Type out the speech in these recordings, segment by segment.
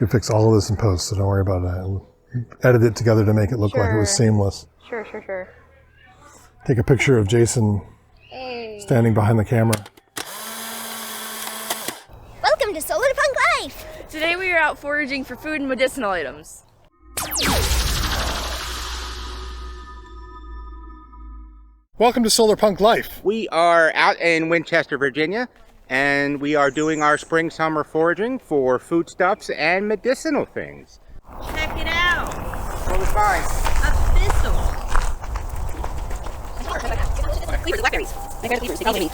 can fix all of this in post, so don't worry about that. We'll edit it together to make it look like it was seamless. Sure. Take a picture of Jason standing behind the camera. Welcome to Solarpunk Life! Today we are out foraging for food and medicinal items. Welcome to Solarpunk Life. We are out in Winchester, Virginia, and we are doing our spring-summer foraging for foodstuffs and medicinal things. Check it out. What was fine? A thistle.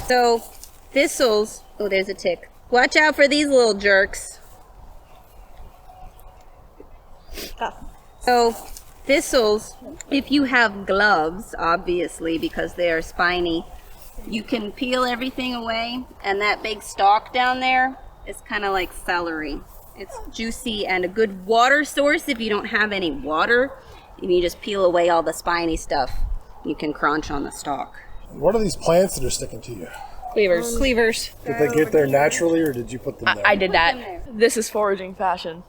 So, thistles. Oh, there's a tick. Watch out for these little jerks. So, thistles, if you have gloves, obviously, because they are spiny, you can peel everything away, and that big stalk down there is kind of like celery. It's juicy and a good water source if you don't have any water. If you just peel away all the spiny stuff, you can crunch on the stalk. What are these plants that are sticking to you? Cleavers. Did they get there naturally, or did you put them there? I did that. This is foraging fashion.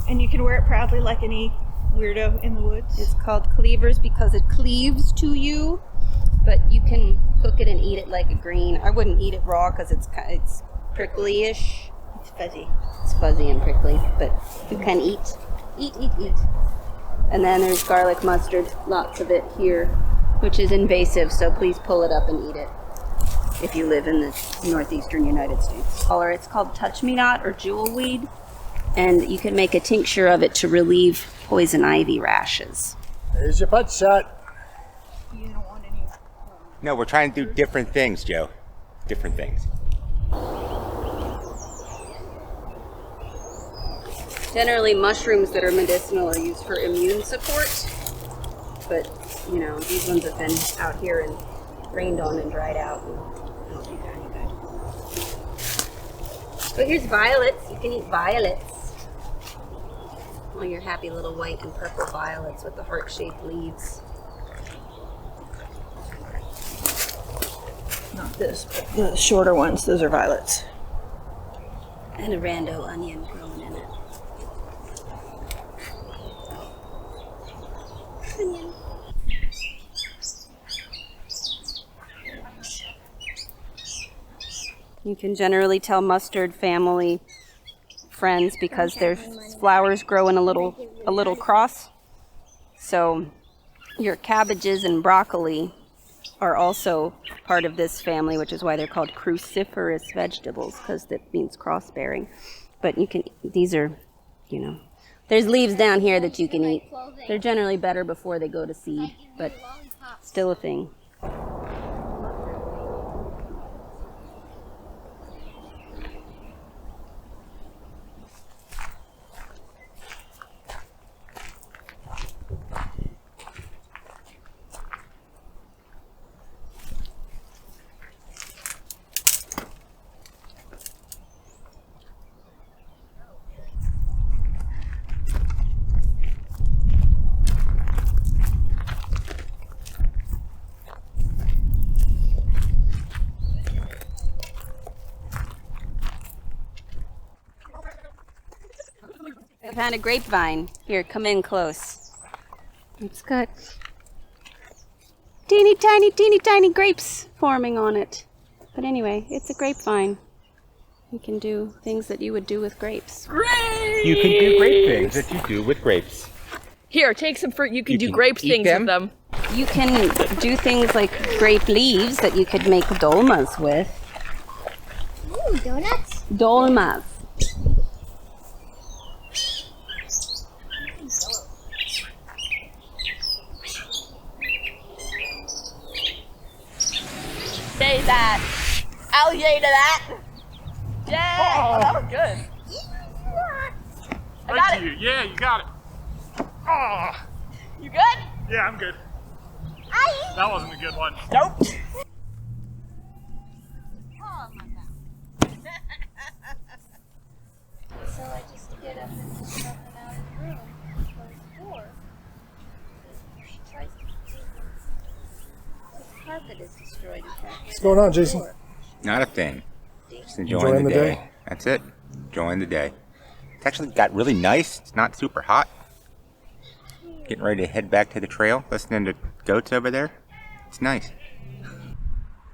And you can wear it proudly like any weirdo in the woods. It's called Cleavers because it cleaves to you, but you can cook it and eat it like a green. I wouldn't eat it raw because it's prickly-ish. It's fuzzy. It's fuzzy and prickly, but you can eat. Eat. And then there's garlic mustard, lots of it here, which is invasive, so please pull it up and eat it if you live in the northeastern United States. It's called touch-me-not or jewelweed, and you can make a tincture of it to relieve poison ivy rashes. There's your butt shot. You don't want any. No, we're trying to do different things, Joe. Different things. Generally, mushrooms that are medicinal are used for immune support, but, you know, these ones have been out here and rained on and dried out. And don't do that any good. But here's violets. You can eat violets. All your happy little white and purple violets with the heart-shaped leaves. Not this, but the shorter ones. Those are violets. And a rando onion growing in it. Onion. You can generally tell mustard family friends because their flowers grow in a little cross. So your cabbages and broccoli are also part of this family, which is why they're called cruciferous vegetables, because that means cross-bearing. But you can, these are, you know, there's leaves down here that you can eat. They're generally better before they go to seed, but still a thing. I found a grapevine. Here, come in close. It's got teeny tiny grapes forming on it. But anyway, it's a grapevine. You can do things that you would do with grapes. Grapes! You can do great things that you do with grapes. Here, take some fruit. You can do grape things with them. You can do things like grape leaves that you could make dolmas with. Ooh, donuts? Dolmas. Say that. I'll yay to that. Yay! Oh, that was good. I got it. Yeah, you got it. Oh, You good? yeah, I'm good. Aye. That wasn't a good one. Nope. So I just get up and do something out of the room, close the door. She tries to do The carpet is destroyed. What's going on, Jason? Not a thing. Just Enjoying enjoying the the day. day? That's it. Enjoying the day. It's actually got really nice. It's not super hot. Getting ready to head back to the trail, listening to goats over there. It's nice.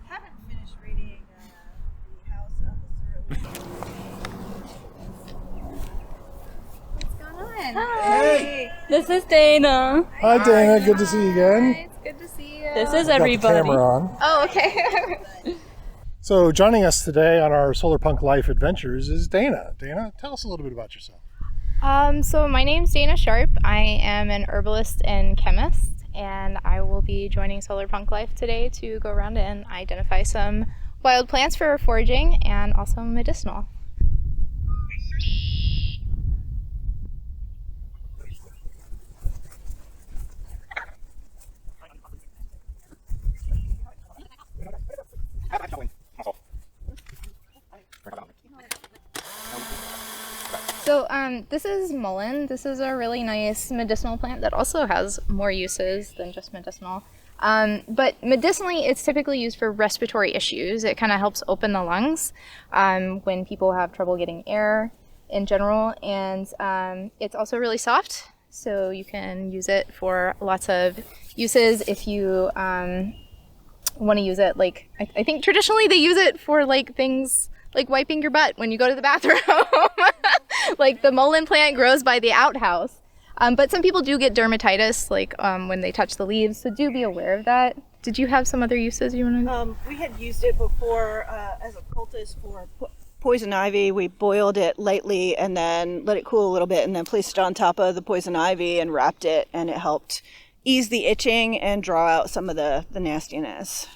Haven't finished reading The House of the Cerulean. What's going on? Hey! This is Dana. Hi, Dana. Good to see you again. It's good to see you. This is Got the everybody. camera on. Oh, okay. So joining us today on our Solarpunk Life adventures is Dana. Dana, tell us a little bit about yourself. So my name's Danna Sharp. I am an herbalist and chemist, and I will be joining Solarpunk Life today to go around and identify some wild plants for foraging and also medicinal. So this is Mullen. This is a really nice medicinal plant that also has more uses than just medicinal. But medicinally, it's typically used for respiratory issues. It kind of helps open the lungs when people have trouble getting air in general. And it's also really soft, so you can use it for lots of uses. If you want to use it, like, I think traditionally they use it for like things like wiping your butt when you go to the bathroom. Like the mullein plant grows by the outhouse. But some people do get dermatitis, like when they touch the leaves, so do be aware of that. Did you have some other uses you want to? We had used it before as a poultice for poison ivy. We boiled it lightly and then let it cool a little bit and then placed it on top of the poison ivy and wrapped it, and it helped ease the itching and draw out some of the nastiness.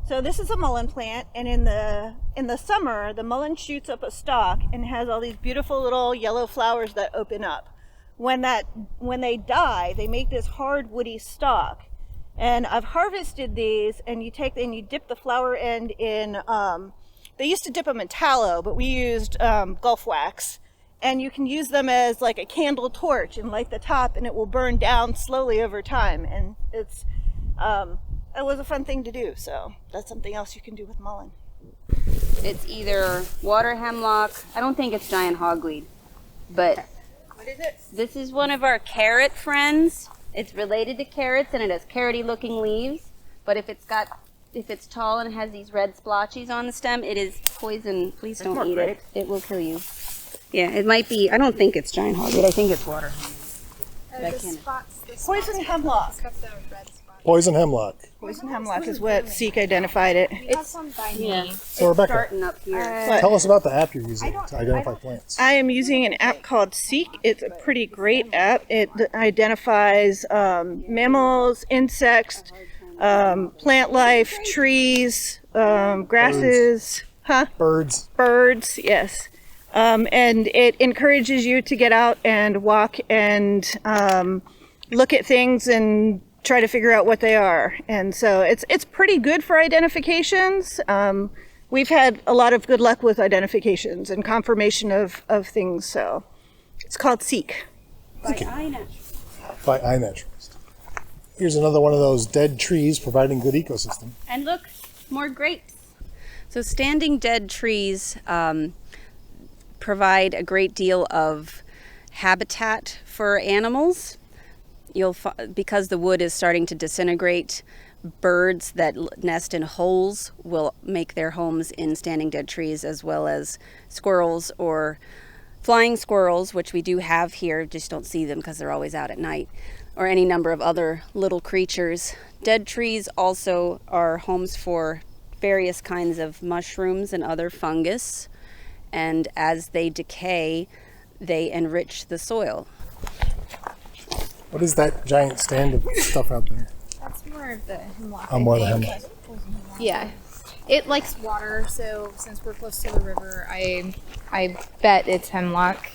So this is a mullein plant, and in the summer, the mullein shoots up a stalk and has all these beautiful little yellow flowers that open up. When they die, they make this hard woody stalk. And I've harvested these, and you dip the flower end in, they used to dip them in tallow, but we used Gulf wax. And you can use them as like a candle torch and light the top, and it will burn down slowly over time. And it was a fun thing to do, so that's something else you can do with mullein. It's either water hemlock. I don't think it's giant hogweed, but What is it? this is one of our carrot friends. It's related to carrots and it has carroty looking leaves, but if it's tall and has these red splotches on the stem, it is poison. Please don't eat it. It will kill you. Yeah, it might be. I don't think it's giant hogweed. I think it's water hemlock. Poison hemlock. Poison hemlock. Poison hemlock is what Seek identified it. It's So Rebecca, starting up here. tell us about the app you're using to identify plants. I am using an app called Seek. It's a pretty great app. It identifies mammals, insects, plant life, trees, grasses, Birds, yes. And it encourages you to get out and walk and look at things and try to figure out what they are. And so it's pretty good for identifications. We've had a lot of good luck with identifications and confirmation of things, so it's called Seek. By iNaturalist. By iNaturalist. Here's another one of those dead trees providing good ecosystem. And look, more grapes. So standing dead trees provide a great deal of habitat for animals. Because the wood is starting to disintegrate, birds that nest in holes will make their homes in standing dead trees, as well as squirrels or flying squirrels, which we do have here, just don't see them because they're always out at night, or any number of other little creatures. Dead trees also are homes for various kinds of mushrooms and other fungus, and as they decay, they enrich the soil. What is that giant stand of stuff out there? That's more of the hemlock. More of the hemlock. Yeah. It likes water, so since we're close to the river, I bet it's hemlock.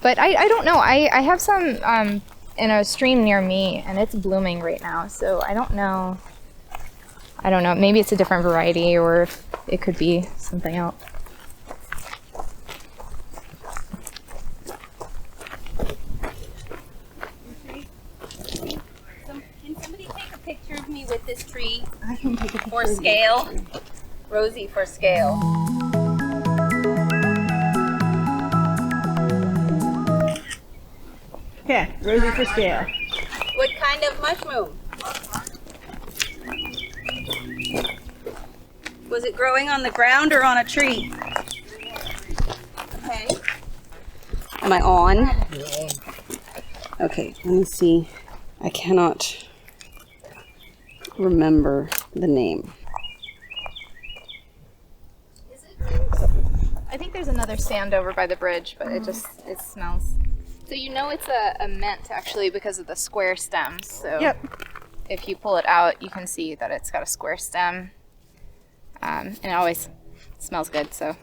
But I don't know. I have some in a stream near me, and it's blooming right now, so I don't know. Maybe it's a different variety, or it could be something else. Can somebody take a picture of me with this tree? I can take a picture for scale. Rosie for scale. Okay, rosy for scale. What kind of mushroom? Was it growing on the ground or on a tree? Okay. Am I on? You're on. Okay, let me see. I cannot remember the name. I think there's another stand over by the bridge, but it smells. So you know it's a mint actually because of the square stems. So Yep. if you pull it out, you can see that it's got a square stem. And it always smells good, so.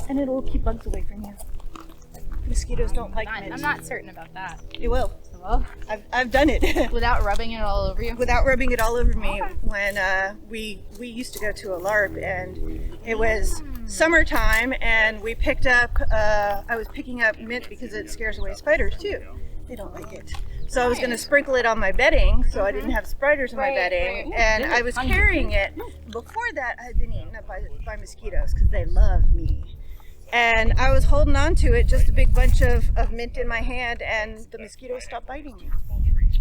And it'll keep bugs away from you. Mosquitoes don't like mint. I'm not certain about that. It will. Well, I've done it. without rubbing it all over you? Without rubbing it all over me. When we used to go to a LARP, and it was summertime, and we picked up, I was picking up mint because it scares away spiders too. They don't like it. So I was going to sprinkle it on my bedding so I didn't have spiders in my bedding, and I was carrying it. Before that, I had been eaten up by mosquitoes because they love me. And I was holding on to it, just a big bunch of mint in my hand, and the mosquitoes stopped biting me.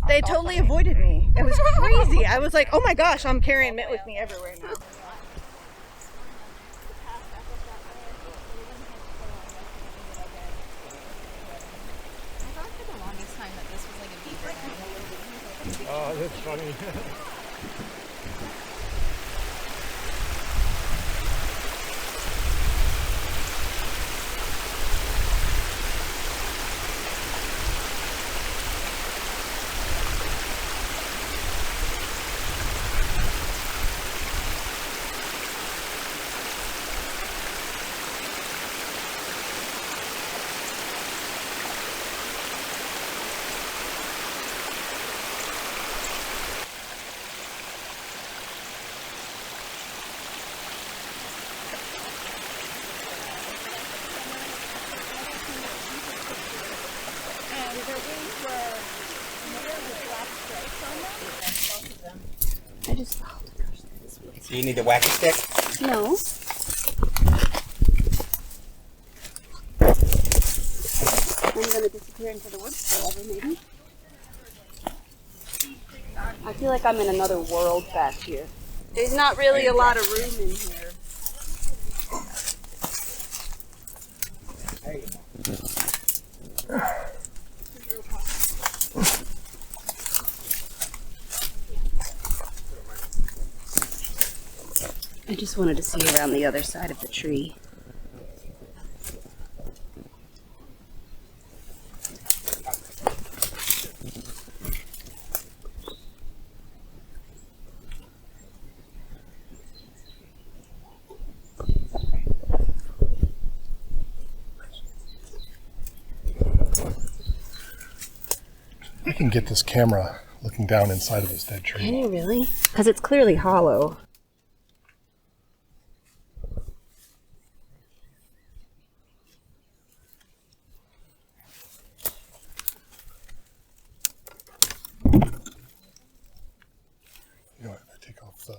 They totally avoided me. It was crazy. I was like, oh my gosh, I'm carrying mint with me everywhere now. Oh, that's funny. I just, Do you need the wacky stick? no. I'm gonna disappear into the woods forever, maybe. I feel like I'm in another world back here. There's not really a lot of room in here. I just wanted to see around the other side of the tree. I can get this camera looking down inside of this dead tree. Can you really? Because it's clearly hollow. You know what? I take off the.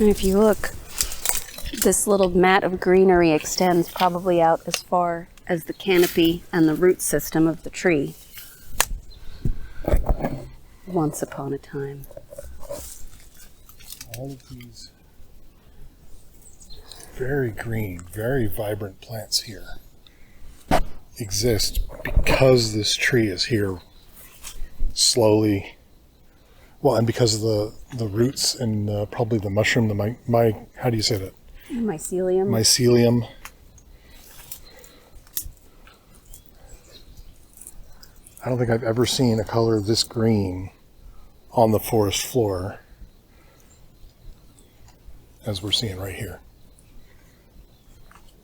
And if you look, this little mat of greenery extends probably out as far as the canopy and the root system of the tree. Once upon a time. All of these very green, very vibrant plants here exist because this tree is here slowly. Well, and because of the roots and probably the mushroom, the how do you say that? Mycelium. Mycelium. I don't think I've ever seen a color this green on the forest floor as we're seeing right here.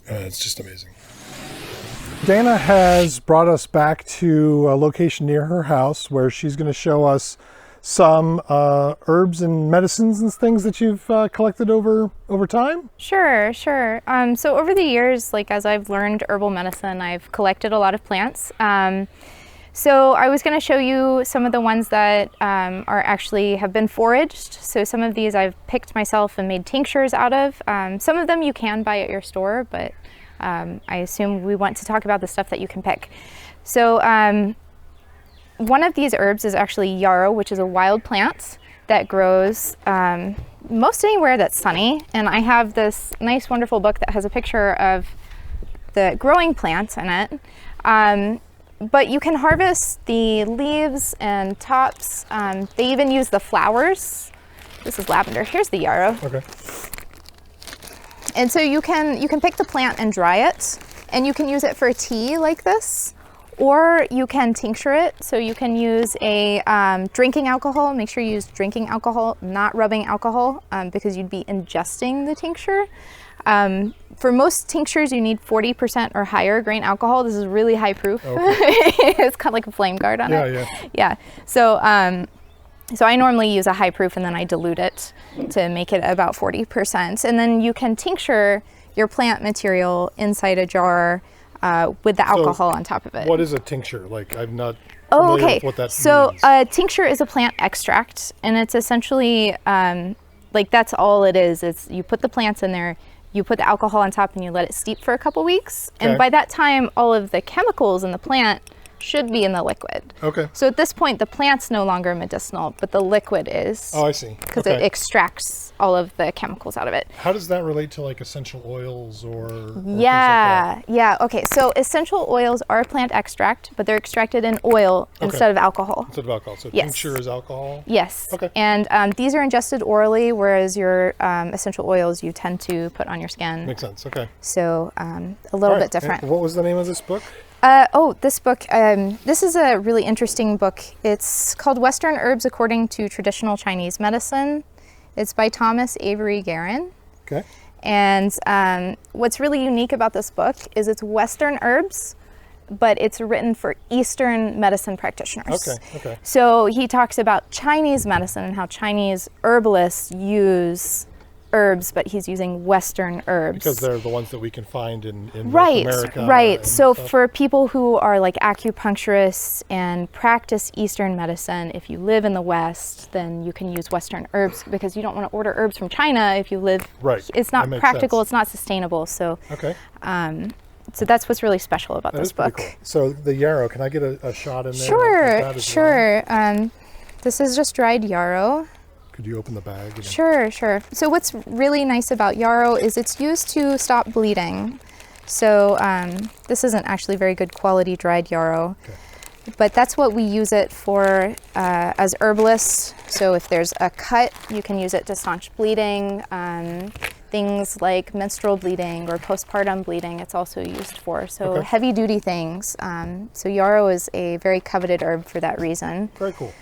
It's just amazing. Danna has brought us back to a location near her house where she's going to show us some herbs and medicines and things that you've collected over time? Sure. So over the years, like as I've learned herbal medicine, I've collected a lot of plants. So I was going to show you some of the ones that are actually have been foraged. So some of these I've picked myself and made tinctures out of. Some of them you can buy at your store, but I assume we want to talk about the stuff that you can pick. So one of these herbs is actually yarrow, which is a wild plant that grows most anywhere that's sunny. And I have this nice, wonderful book that has a picture of the growing plant in it. But you can harvest the leaves and tops. They even use the flowers. This is lavender. Here's the yarrow. Okay. And so you can pick the plant and dry it, and you can use it for tea like this, or you can tincture it. So you can use a drinking alcohol. Make sure you use drinking alcohol, not rubbing alcohol, because you'd be ingesting the tincture. For most tinctures, you need 40% or higher grain alcohol. This is really high proof. Okay. It's kind of like a flame guard on it. Yeah. So, so I normally use a high proof and then I dilute it to make it about 40%. And then you can tincture your plant material inside a jar with the alcohol on top of it. What is a tincture? Like, I'm not familiar with what that means. A tincture is a plant extract, and it's essentially like that's all it is. It's you put the plants in there, you put the alcohol on top, and you let it steep for a couple weeks. Okay. And by that time, all of the chemicals in the plant should be in the liquid. Okay. So at this point, the plant's no longer medicinal, but the liquid is. Oh, I see. Because it extracts all of the chemicals out of it. How does that relate to like essential oils or yeah, things like that? Yeah. Okay. So essential oils are plant extract, but they're extracted in oil instead of alcohol. Instead of alcohol. So yes. tincture is alcohol? Yes. Okay. And these are ingested orally, whereas your essential oils you tend to put on your skin. Makes sense. Okay. So a little bit different. And what was the name of this book? This book, this is a really interesting book. It's called Western Herbs According to Traditional Chinese Medicine. It's by Thomas Avery Guerin. Okay. And what's really unique about this book is it's Western herbs, but it's written for Eastern medicine practitioners. Okay. So he talks about Chinese medicine and how Chinese herbalists use herbs, but he's using Western herbs. Because they're the ones that we can find in North America. Right. So for people who are like acupuncturists and practice Eastern medicine, if you live in the West, then you can use Western herbs because you don't want to order herbs from China if you live. Right. It's not practical. It's not sustainable. So. Okay. So that's what's really special about this book. Cool. So the yarrow, can I get a shot in there? Sure. This is just dried yarrow. Could you open the bag? Sure. So what's really nice about yarrow is it's used to stop bleeding. So this isn't actually very good quality dried yarrow, but that's what we use it for as herbalists. So if there's a cut, you can use it to staunch bleeding. Things like menstrual bleeding or postpartum bleeding, it's also used for. So heavy duty things. So yarrow is a very coveted herb for that reason. Very cool.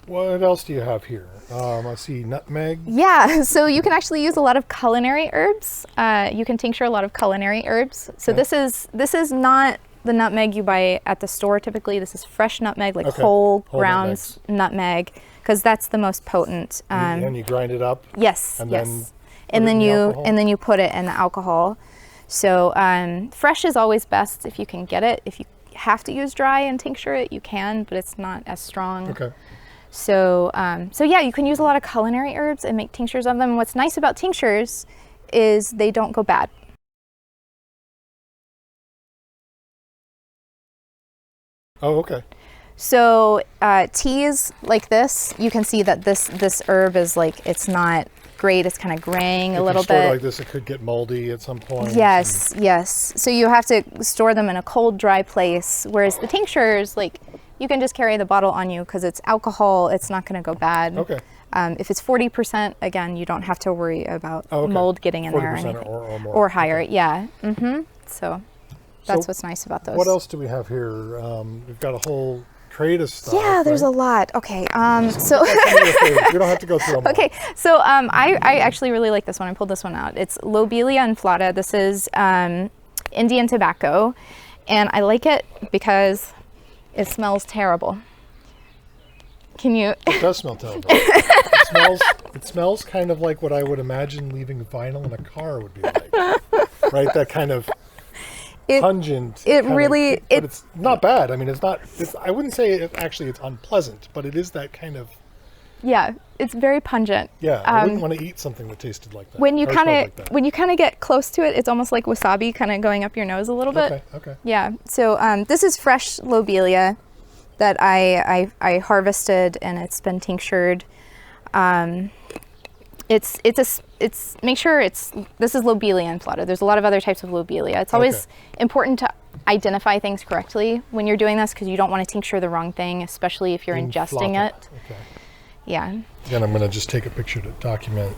What else do you have here? I see nutmeg. Yeah, so you can actually use a lot of culinary herbs. You can tincture a lot of culinary herbs. So this is not the nutmeg you buy at the store typically. This is fresh nutmeg, like whole ground nutmeg, because that's the most potent. And you grind it up. Yes. And then you put it in the alcohol. So fresh is always best if you can get it. If you have to use dry and tincture it, you can, but it's not as strong. Okay. So yeah, you can use a lot of culinary herbs and make tinctures of them. What's nice about tinctures is they don't go bad. Oh, okay. So teas like this, you can see that this herb is like, it's not great. It's kind of graying a little bit. If you store it like this, it could get moldy at some point. Yes. So you have to store them in a cold, dry place. Whereas the tinctures, like, you can just carry the bottle on you because it's alcohol. It's not going to go bad. Okay. If it's 40%, again, you don't have to worry about mold getting in there or anything. Or more. Or higher, yeah. So that's what's nice about those. What else do we have here? We've got a whole crate of stuff. Yeah, there's a lot. Okay. So we don't have to go through them all. Okay. So I actually really like this one. I pulled this one out. It's lobelia inflata. This is Indian tobacco, and I like it because it smells terrible. Can you? It does smell terrible. It smells kind of like what I would imagine leaving vinyl in a car would be like. Right? That kind of. pungent. it kinda really- kick, but it's not bad. I mean, it's not. I wouldn't say it's unpleasant, but it is that kind of. Yeah, it's very pungent. Yeah, I wouldn't want to eat something that tasted like that. When you or smelled kind of like that. when you kind of get close to it, it's almost like wasabi, kind of going up your nose a little bit. Okay. Okay. Yeah. So this is fresh lobelia that I harvested, and it's been tinctured. It's make sure this is lobelia and flutter. There's a lot of other types of lobelia. It's always important to identify things correctly when you're doing this, because you don't want to tincture the wrong thing, especially if you're ingesting it. Okay. Yeah. Again, I'm going to just take a picture to document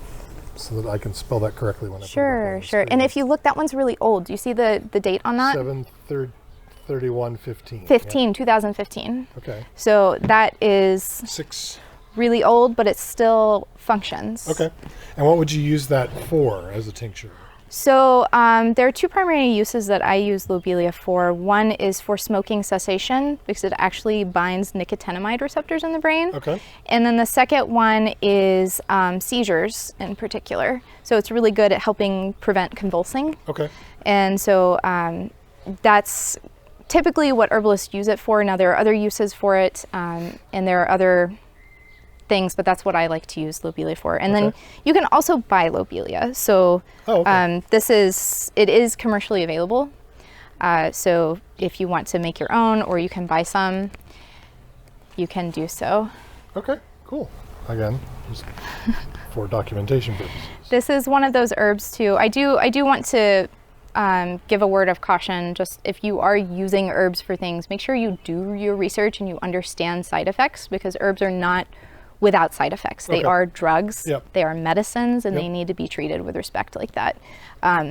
so that I can spell that correctly when I put it up on the Sure. And screen. if you look, that one's really old. Do you see the date on that? 7/31/15. 2015. Yeah. Okay. So that is 6. really old, but it still functions. Okay. And what would you use that for as a tincture? So there are two primary uses that I use lobelia for. One is for smoking cessation, because it actually binds nicotinamide receptors in the brain. Okay. And then the second one is seizures in particular. So it's really good at helping prevent convulsing. Okay. And so that's typically what herbalists use it for. Now there are other uses for it, and there are other things, but that's what I like to use lobelia for. And then you can also buy lobelia. So it is commercially available. So if you want to make your own, or you can buy some, you can do so. Okay, cool. Again, just for documentation purposes. This is one of those herbs too. I do want to give a word of caution. Just if you are using herbs for things, make sure you do your research and you understand side effects, because herbs are not without side effects. They are drugs, they are medicines, and they need to be treated with respect like that.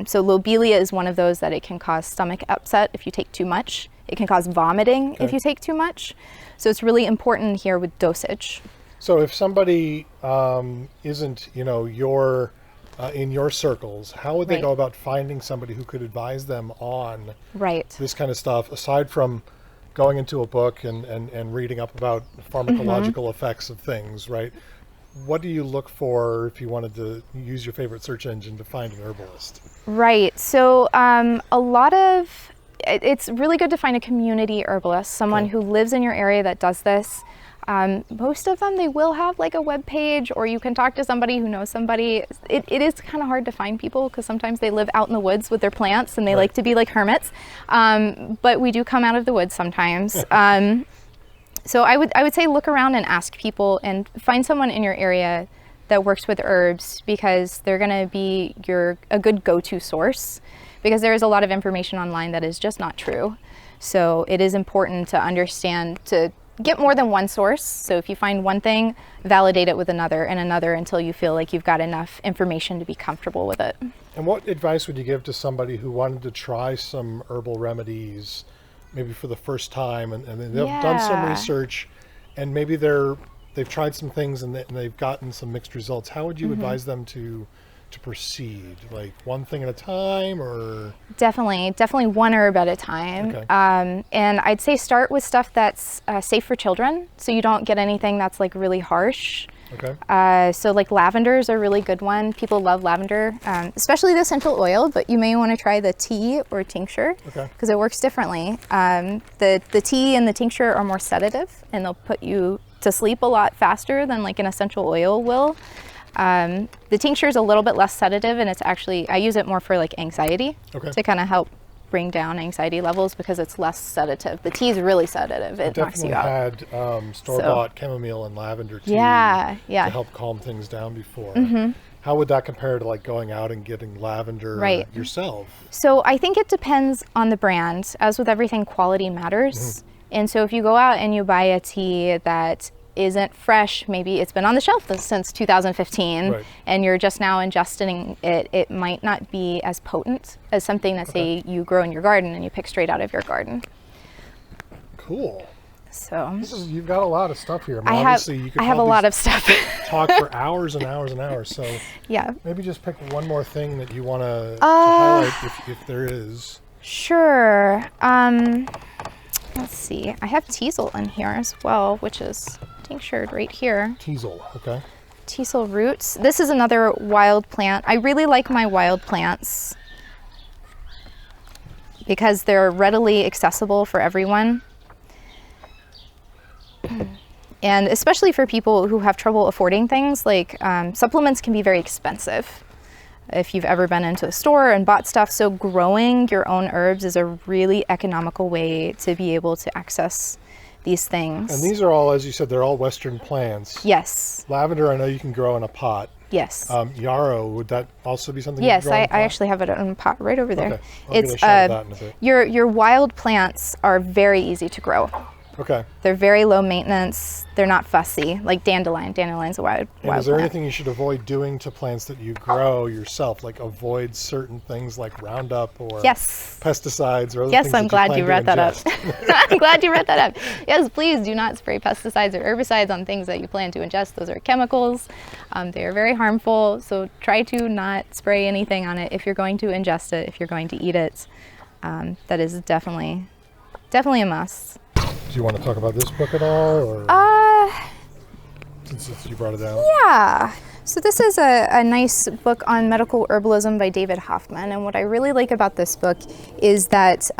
So lobelia is one of those that it can cause stomach upset if you take too much. It can cause vomiting if you take too much. So it's really important here with dosage. So if somebody isn't, in your circles, how would they go about finding somebody who could advise them on this kind of stuff, aside from going into a book and reading up about pharmacological effects of things, right? What do you look for if you wanted to use your favorite search engine to find an herbalist? Right. So it's really good to find a community herbalist, someone who lives in your area that does this. Most of them, they will have like a web page, or you can talk to somebody who knows somebody. It is kind of hard to find people, because sometimes they live out in the woods with their plants and they like to be like hermits. But we do come out of the woods sometimes. So I would say look around and ask people, and find someone in your area that works with herbs, because they're going to be a good go-to source, because there is a lot of information online that is just not true. So it is important to understand, to get more than one source. So if you find one thing, validate it with another and another, until you feel like you've got enough information to be comfortable with it. And what advice would you give to somebody who wanted to try some herbal remedies, maybe for the first time, and they've done some research, and maybe they've tried some things and they've gotten some mixed results? How would you advise them to proceed? Like one thing at a time, or? Definitely one herb at a time. Okay. And I'd say start with stuff that's safe for children, so you don't get anything that's like really harsh. Okay. So like lavender is a really good one. People love lavender, especially the essential oil, but you may want to try the tea or tincture, because it works differently. The tea and the tincture are more sedative, and they'll put you to sleep a lot faster than like an essential oil will. The tincture is a little bit less sedative, and it's actually, I use it more for like anxiety, to kind of help bring down anxiety levels, because it's less sedative. The tea is really sedative. It knocks you out. I've definitely had store-bought chamomile and lavender tea to help calm things down before. How would that compare to like going out and getting lavender yourself? So I think it depends on the brand. As with everything, quality matters. And so if you go out and you buy a tea that isn't fresh, maybe it's been on the shelf since 2015, and you're just now ingesting it, it might not be as potent as something that say you grow in your garden and you pick straight out of your garden. Cool. So you've got a lot of stuff here. I have a lot of stuff. Talk for hours and hours and hours. So maybe just pick one more thing that you want to highlight, if there is. Sure. Let's see. I have teasel in here as well, which is tinctured right here. Teasel, okay. Teasel roots. This is another wild plant. I really like my wild plants because they're readily accessible for everyone. And especially for people who have trouble affording things, like supplements can be very expensive if you've ever been into a store and bought stuff. So growing your own herbs is a really economical way to be able to access these things. And these are all, as you said, they're all Western plants. Yes. Lavender, I know you can grow in a pot. Yes. Yarrow, would that also be something? Yes, you can grow in a pot? I actually have it in a pot right over there. Okay. I'll get a shot of that in a bit. Your wild plants are very easy to grow. Okay. They're very low maintenance. They're not fussy, like dandelion. Dandelion's a wild And is there plant. anything you should avoid doing to plants that you grow yourself? Like avoid certain things like Roundup or Yes. pesticides or other Yes, things I'm that glad plan you to read that up. ingest? I'm glad you read that up. Yes, please do not spray pesticides or herbicides on things that you plan to ingest. Those are chemicals. They are very harmful. So try to not spray anything on it if you're going to ingest it, if you're going to eat it. That is definitely a must. Do you want to talk about this book at all? Or since you brought it out. Yeah. So this is a nice book on medical herbalism by David Hoffman, and what I really like about this book is that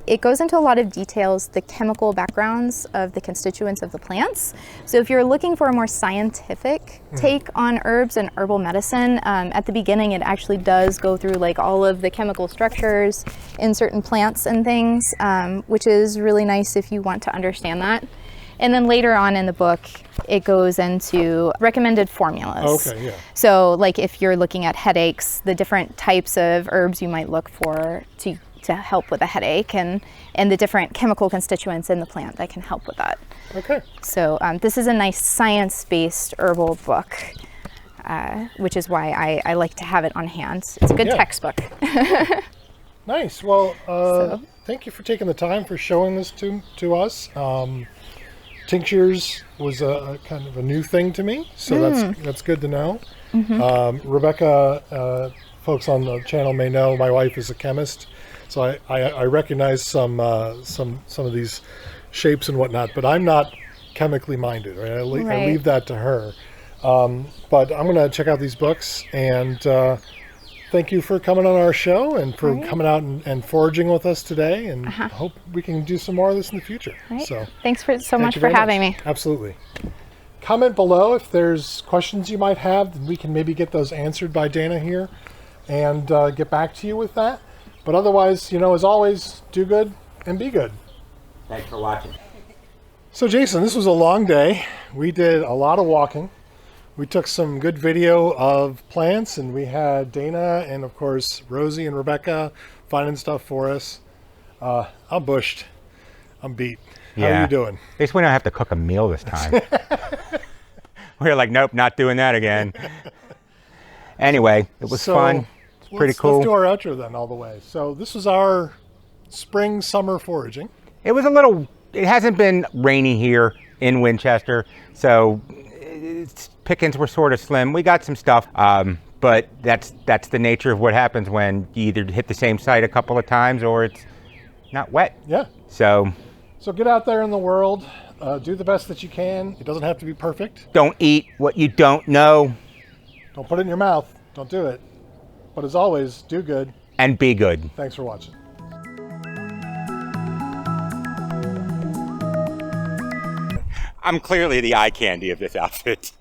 it goes into a lot of details, the chemical backgrounds of the constituents of the plants. So if you're looking for a more scientific take on herbs and herbal medicine, at the beginning it actually does go through like all of the chemical structures in certain plants and things, which is really nice if you want to understand that. And then later on in the book, it goes into recommended formulas. Okay, yeah. So like if you're looking at headaches, the different types of herbs you might look for to help with a headache, and the different chemical constituents in the plant that can help with that. Okay. So this is a nice science-based herbal book, which is why I like to have it on hand. It's a good textbook. Nice. Well, thank you for taking the time for showing this to us. Tinctures was a kind of a new thing to me, so that's good to know. Rebecca, folks on the channel may know, my wife is a chemist, so I recognize some of these shapes and whatnot, but I'm not chemically minded. Right? I leave that to her. But I'm going to check out these books, and thank you for coming on our show and for coming out and foraging with us today, and hope we can do some more of this in the future. So thanks so much for having me. Absolutely. Comment below if there's questions you might have, then we can maybe get those answered by Danna here and get back to you with that. But otherwise, as always, do good and be good. Thanks for watching. So Jason, this was a long day. We did a lot of walking. We took some good video of plants, and we had Danna and of course Rosie and Rebecca finding stuff for us. I'm bushed. I'm beat. How are you doing? At least we don't have to cook a meal this time. We're like, nope, not doing that again. Anyway, it was fun. It's pretty cool. Let's do our outro then all the way. So this was our spring summer foraging. It was it hasn't been rainy here in Winchester, so pickings were sort of slim. We got some stuff, but that's the nature of what happens when you either hit the same site a couple of times or it's not wet. Yeah. So get out there in the world, do the best that you can. It doesn't have to be perfect. don't eat what you don't know. Don't put it in your mouth. Don't do it. But as always, do good. And be good. Thanks for watching. I'm clearly the eye candy of this outfit.